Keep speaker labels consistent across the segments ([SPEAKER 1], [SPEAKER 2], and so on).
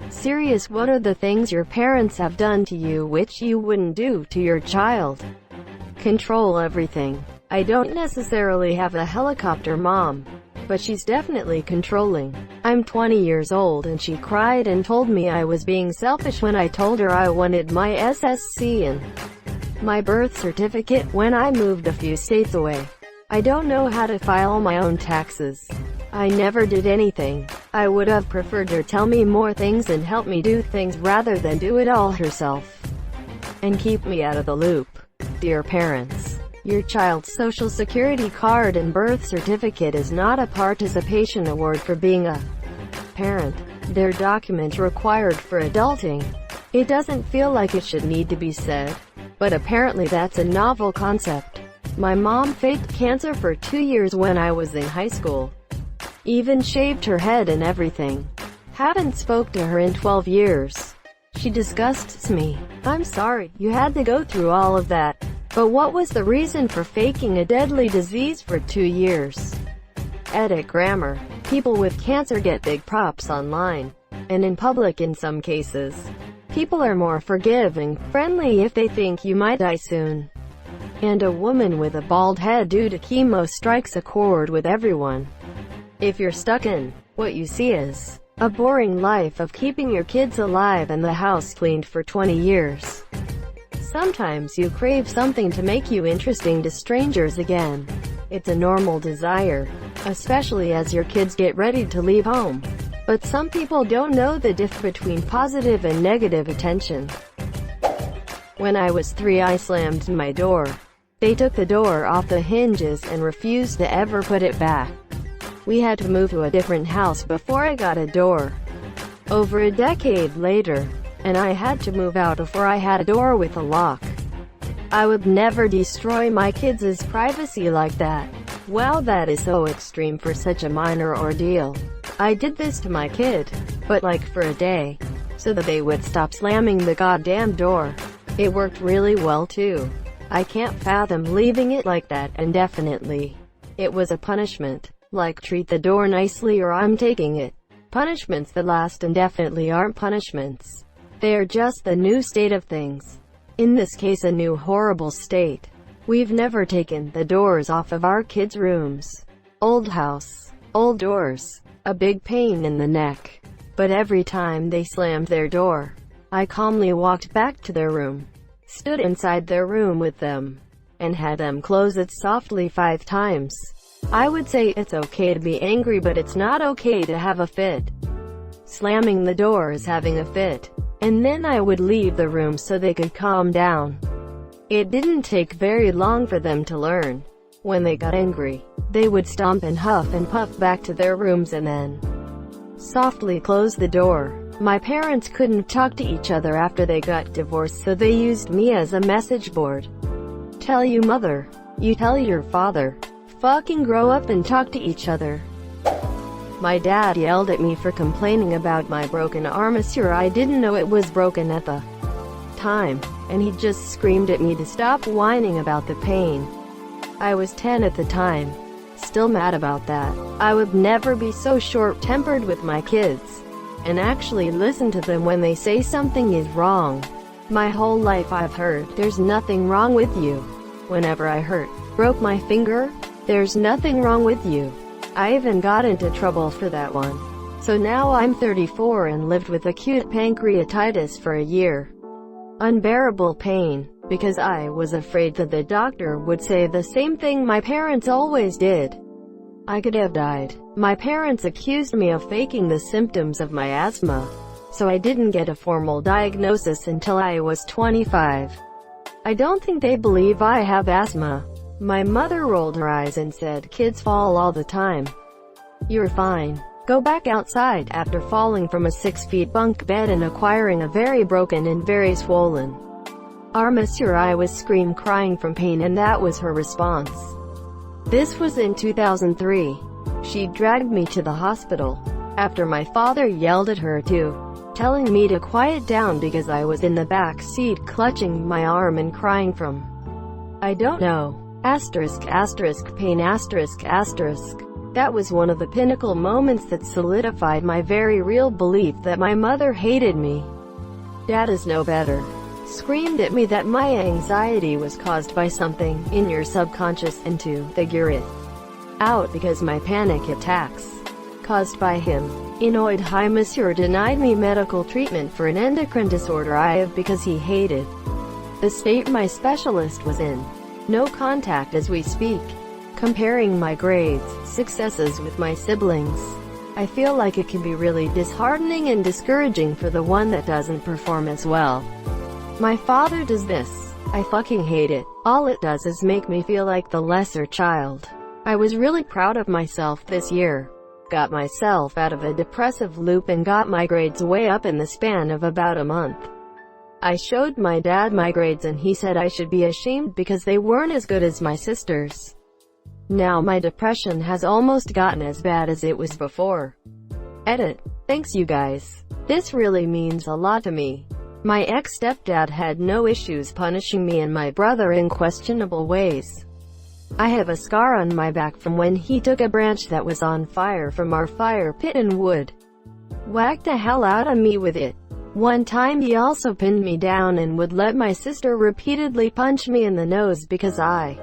[SPEAKER 1] Serious, what are the things your parents have done to you which you wouldn't do to your child? Control everything. I don't necessarily have a helicopter mom, but she's definitely controlling. I'm 20 years old and she cried and told me I was being selfish when I told her I wanted my SSC and my birth certificate when I moved a few states away. I don't know how to file my own taxes. I never did anything. I would have preferred her tell me more things and help me do things rather than do it all herself and keep me out of the loop. Dear parents, your child's social security card and birth certificate is not a participation award for being a parent. They're documents required for adulting. It doesn't feel like it should need to be said, but apparently that's a novel concept. My mom faked cancer for 2 years when I was in high school. Even shaved her head and everything. Haven't spoke to her in 12 years. She disgusts me. I'm sorry you had to go through all of that. But what was the reason for faking a deadly disease for 2 years? Edit grammar. People with cancer get big props online, and in public in some cases. People are more forgiving, friendly if they think you might die soon. And a woman with a bald head due to chemo strikes a chord with everyone. If you're stuck in what you see is a boring life of keeping your kids alive and the house cleaned for 20 years. Sometimes you crave something to make you interesting to strangers again. It's a normal desire, especially as your kids get ready to leave home. But some people don't know the difference between positive and negative attention. When I was 3, I slammed my door. They took the door off the hinges and refused to ever put it back. We had to move to a different house before I got a door. Over a decade later, and I had to move out before I had a door with a lock. I would never destroy my kids' privacy like that. Wow, that is so extreme for such a minor ordeal. I did this to my kid, but like for a day, so that they would stop slamming the goddamn door. It worked really well too. I can't fathom leaving it like that indefinitely. It was a punishment. Like treat the door nicely or I'm taking it. Punishments that last indefinitely aren't punishments. They are just the new state of things. In this case, a new horrible state. We've never taken the doors off of our kids' rooms. Old house, old doors, a big pain in the neck. But every time they slammed their door, I calmly walked back to their room, stood inside their room with them, and had them close it softly 5 times. I would say it's okay to be angry, but it's not okay to have a fit. Slamming the door is having a fit. And then I would leave the room so they could calm down. It didn't take very long for them to learn. When they got angry, they would stomp and huff and puff back to their rooms and then softly close the door. My parents couldn't talk to each other after they got divorced, so they used me as a message board. Tell you mother, you tell your father. Fucking grow up and talk to each other. My dad yelled at me for complaining about my broken armature. I didn't know it was broken at the time, and he just screamed at me to stop whining about the pain. I was 10 at the time. Still mad about that. I would never be so short-tempered with my kids, and actually listen to them when they say something is wrong. My whole life I've heard, "There's nothing wrong with you." Whenever I hurt, broke my finger, "There's nothing wrong with you." I even got into trouble for that one. So now I'm 34 and lived with acute pancreatitis for a year. Unbearable pain, because I was afraid that the doctor would say the same thing my parents always did. I could have died. My parents accused me of faking the symptoms of my asthma, so I didn't get a formal diagnosis until I was 25. I don't think they believe I have asthma. My mother rolled her eyes and said, "Kids fall all the time. You're fine. Go back outside," after falling from a 6-foot bunk bed and acquiring a very broken and very swollen armature. I was crying from pain, and that was her response. This was in 2003. She dragged me to the hospital after my father yelled at her too, telling me to quiet down because I was in the back seat clutching my arm and crying from I don't know. Pain That was one of the pinnacle moments that solidified my very real belief that my mother hated me. Dad is no better. Screamed at me that my anxiety was caused by something in your subconscious, and to figure it out because my panic attacks caused by him. Annoyed, hi monsieur denied me medical treatment for an endocrine disorder I have because he hated the state my specialist was in. No contact as we speak. Comparing my grades, successes with my siblings. I feel like it can be really disheartening and discouraging for the one that doesn't perform as well. My father does this. I fucking hate it. All it does is make me feel like the lesser child. I was really proud of myself this year. Got myself out of a depressive loop and got my grades way up in the span of about a month. I showed my dad my grades and he said I should be ashamed because they weren't as good as my sister's. Now my depression has almost gotten as bad as it was before. Edit. Thanks you guys. This really means a lot to me. My ex-stepdad had no issues punishing me and my brother in questionable ways. I have a scar on my back from when he took a branch that was on fire from our fire pit and would whack the hell out of me with it. One time he also pinned me down and would let my sister repeatedly punch me in the nose because I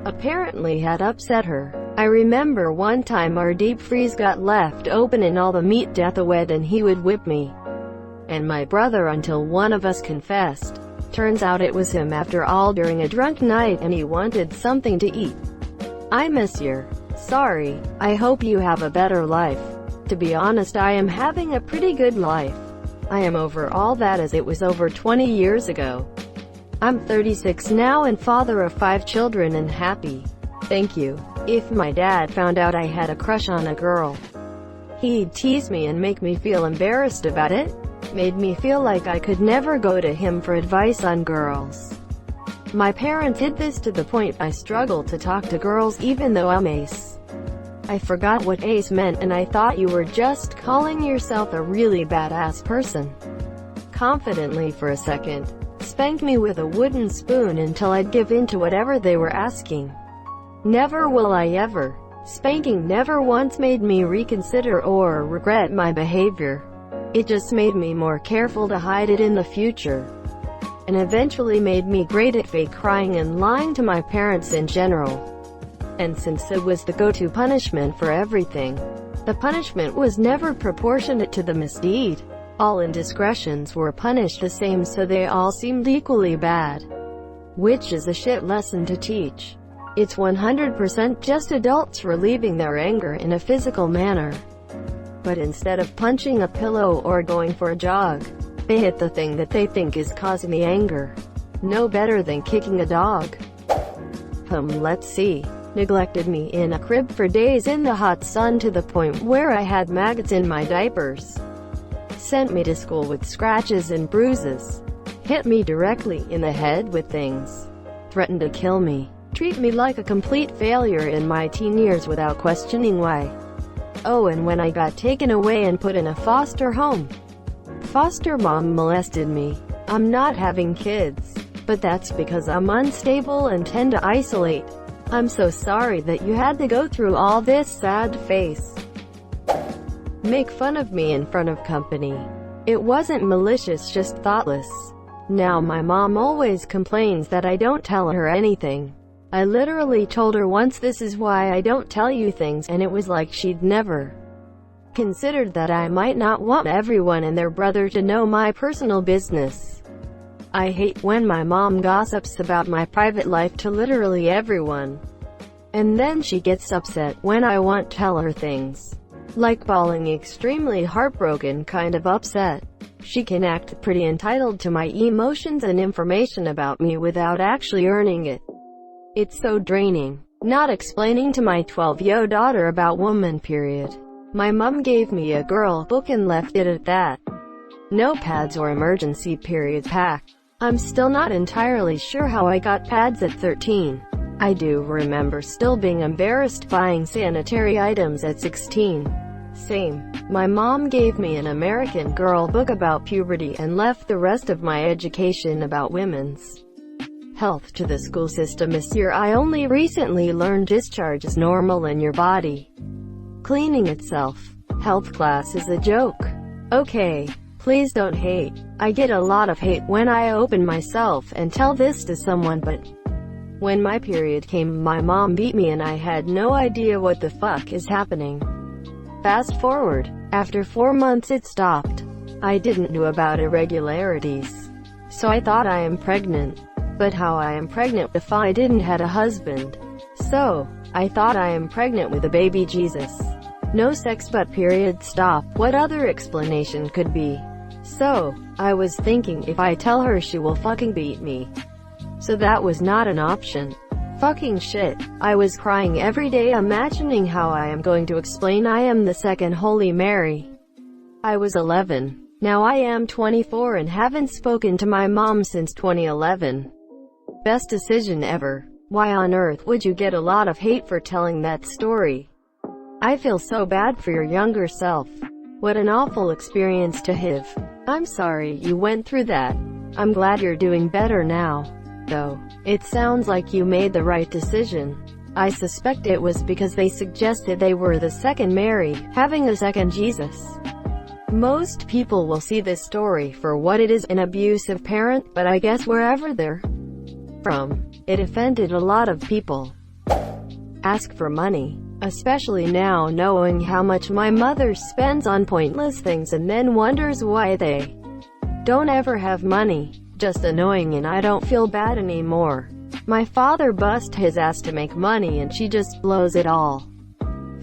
[SPEAKER 1] apparently had upset her. I remember one time our deep freeze got left open and all the meat death-a-wet and he would whip me and my brother until one of us confessed. Turns out it was him after all during a drunk night and he wanted something to eat. I miss you. Sorry. I hope you have a better life. To be honest, I am having a pretty good life. I am over all that as it was over 20 years ago. I'm 36 now and father of 5 children and happy. Thank you. If my dad found out I had a crush on a girl, he'd tease me and make me feel embarrassed about it. Made me feel like I could never go to him for advice on girls. My parents did this to the point I struggled to talk to girls even though I'm ace. I forgot what ace meant and I thought you were just calling yourself a really badass person. Confidently for a second. Spanked me with a wooden spoon until I'd give in to whatever they were asking. Never will I ever. Spanking never once made me reconsider or regret my behavior. It just made me more careful to hide it in the future. And eventually made me great at fake crying and lying to my parents in general. And since it was the go-to punishment for everything, the punishment was never proportionate to the misdeed. All indiscretions were punished the same so they all seemed equally bad. Which is a shit lesson to teach. It's 100% just adults relieving their anger in a physical manner. But instead of punching a pillow or going for a jog, they hit the thing that they think is causing the anger. No better than kicking a dog. Let's see. Neglected me in a crib for days in the hot sun to the point where I had maggots in my diapers. Sent me to school with scratches and bruises. Hit me directly in the head with things. Threatened to kill me. Treat me like a complete failure in my teen years without questioning why. Oh, and when I got taken away and put in a foster home, foster mom molested me. I'm not having kids, but that's because I'm unstable and tend to isolate. I'm so sorry that you had to go through all this, sad face. Make fun of me in front of company. It wasn't malicious, just thoughtless. Now my mom always complains that I don't tell her anything. I literally told her once this is why I don't tell you things, and it was like she'd never considered that I might not want everyone and their brother to know my personal business. I hate when my mom gossips about my private life to literally everyone. And then she gets upset when I won't tell her things. Like bawling, extremely heartbroken kind of upset. She can act pretty entitled to my emotions and information about me without actually earning it. It's so draining. Not explaining to my 12-year-old daughter about woman period. My mom gave me a girl book and left it at that. No pads or emergency period pack. I'm still not entirely sure how I got pads at 13. I do remember still being embarrassed buying sanitary items at 16. Same. My mom gave me an American Girl book about puberty and left the rest of my education about women's health to the school system this year. I only recently learned discharge is normal in your body. cleaning itself. Health class is a joke. Okay. Please don't hate. I get a lot of hate when I open myself and tell this to someone, but when my period came, my mom beat me and I had no idea what the fuck is happening. Fast forward. After 4 months it stopped. I didn't know about irregularities. So I thought I am pregnant. But how I am pregnant if I didn't had a husband? So, I thought I am pregnant with a baby Jesus. No sex but period stop. What other explanation could be? So, I was thinking if I tell her she will fucking beat me. So that was not an option. Fucking shit. I was crying every day imagining how I am going to explain I am the second Holy Mary. I was 11. Now I am 24 and haven't spoken to my mom since 2011. Best decision ever. Why on earth would you get a lot of hate for telling that story? I feel so bad for your younger self. What an awful experience to have. I'm sorry you went through that. I'm glad you're doing better now. Though, it sounds like you made the right decision. I suspect it was because they suggested they were the second Mary, having a second Jesus. Most people will see this story for what it is, an abusive parent, but I guess wherever they're from, it offended a lot of people. Ask for money. Especially now knowing how much my mother spends on pointless things and then wonders why they don't ever have money. Just annoying, and I don't feel bad anymore. My father bust his ass to make money and she just blows it all.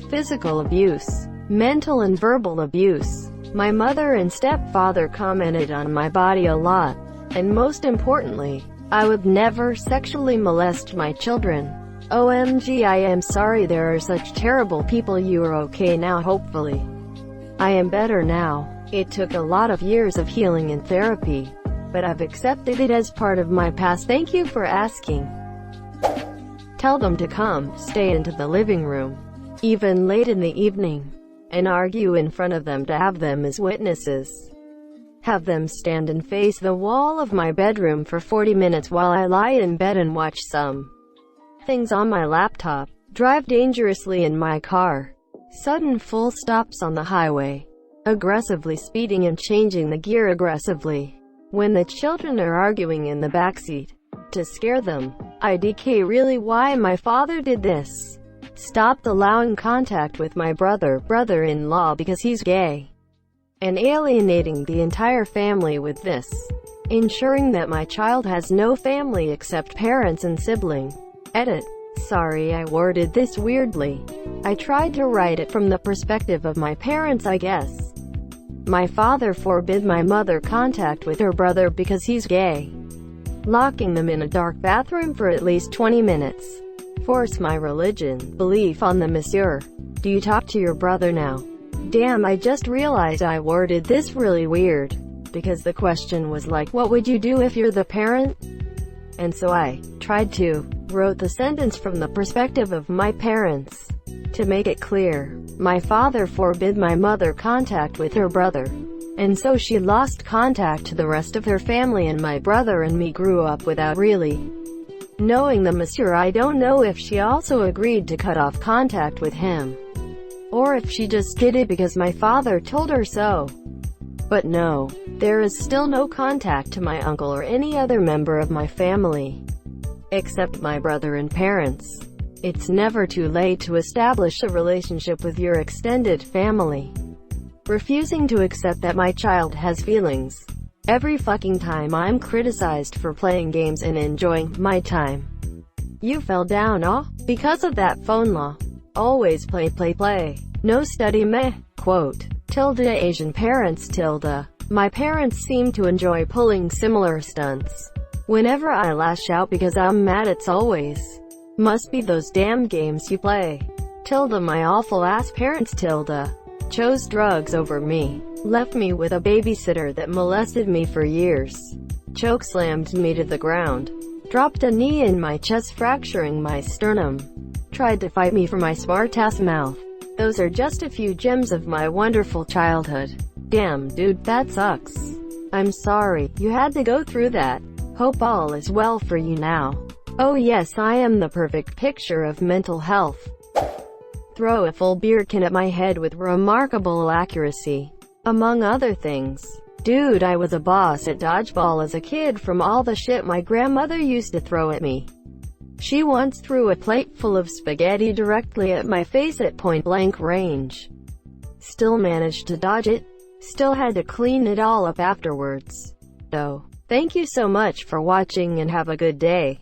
[SPEAKER 1] Physical abuse. Mental and verbal abuse. My mother and stepfather commented on my body a lot. And most importantly, I would never sexually molest my children. OMG, I am sorry there are such terrible people. You are okay now, hopefully. I am better now. It took a lot of years of healing and therapy, but I've accepted it as part of my past. Thank you for asking. Tell them to come, stay into the living room, even late in the evening, and argue in front of them to have them as witnesses. Have them stand and face the wall of my bedroom for 40 minutes while I lie in bed and watch some things on my laptop. Drive dangerously in my car. Sudden full stops on the highway. Aggressively speeding and changing the gear aggressively when the children are arguing in the backseat. To scare them. IDK, really why my father did this. Stopped allowing contact with my brother-in-law because he's gay. And alienating the entire family with this. Ensuring that my child has no family except parents and sibling. Edit. Sorry I worded this weirdly. I tried to write it from the perspective of my parents, I guess. My father forbid my mother contact with her brother because he's gay. Locking them in a dark bathroom for at least 20 minutes. Force my belief on the monsieur. Do you talk to your brother now? Damn, I just realized I worded this really weird. Because the question was like, what would you do if you're the parent? And so I wrote the sentence from the perspective of my parents. To make it clear, my father forbid my mother contact with her brother. And so she lost contact to the rest of her family, and my brother and me grew up without really knowing the monsieur. I don't know if she also agreed to cut off contact with him, or if she just did it because my father told her so. But no, there is still no contact to my uncle or any other member of my family, except my brother and parents. It's never too late to establish a relationship with your extended family. Refusing to accept that my child has feelings. Every fucking time I'm criticized for playing games and enjoying my time. You fell down, because of that phone law. Always play. No study meh. Quote. Asian parents. My parents seem to enjoy pulling similar stunts. Whenever I lash out because I'm mad, it's always, must be those damn games you play. My awful ass parents. Chose drugs over me. Left me with a babysitter that molested me for years. Chokeslammed me to the ground. Dropped a knee in my chest, fracturing my sternum. Tried to fight me for my smart-ass mouth. Those are just a few gems of my wonderful childhood. Damn, dude, that sucks. I'm sorry you had to go through that. Hope all is well for you now. Oh yes, I am the perfect picture of mental health. throw a full beer can at my head with remarkable accuracy, among other things. Dude, I was a boss at dodgeball as a kid from all the shit my grandmother used to throw at me. She once threw a plate full of spaghetti directly at my face at point-blank range. Still managed to dodge it. Still had to clean it all up afterwards, though. Thank you so much for watching and have a good day.